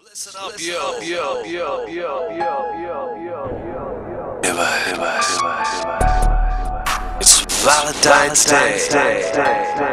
Listen up, It's Valentine's Day.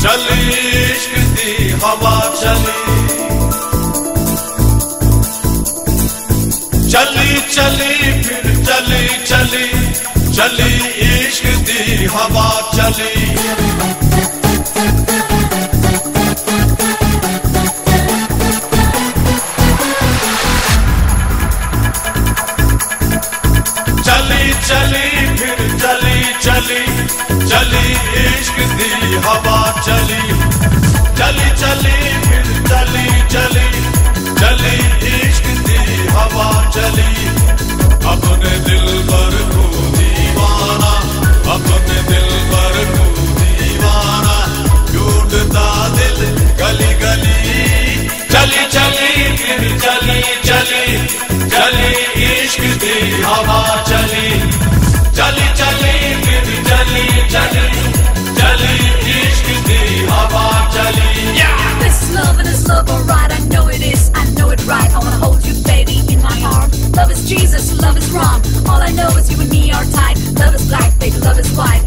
चली इश्क दी हवा चली चली चली फिर चली चली चली इश्क दी हवा चली चली चली फिर चली चली चली इश्क दी हवा चली चली चली फिर चली चली चली इश्क दी हवा चली अपने दिल पर को दीवाना अपने दिल पर को दीवाना ढूंढता दिल गली गली चली चली फिर चली चली चली इश्क दी हवा चली चली चली फिर चली चली चली इश्क दी हवा चली This is love, alright, I know it is, I know it right. I wanna hold you, baby, in my arms. Love is Jesus, love is wrong. All I know is you and me are tied. Love is black, baby, love is white.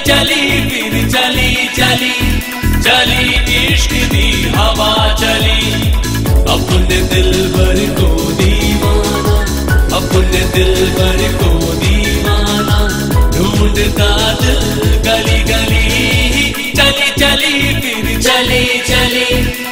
चली फिर चली चली चली इश्क दी हवा चली। अपने दिल भर को दीवाना, अपने दिल भर को दीवाना ढूंढता दिल गली गली। चली चली फिर चली चली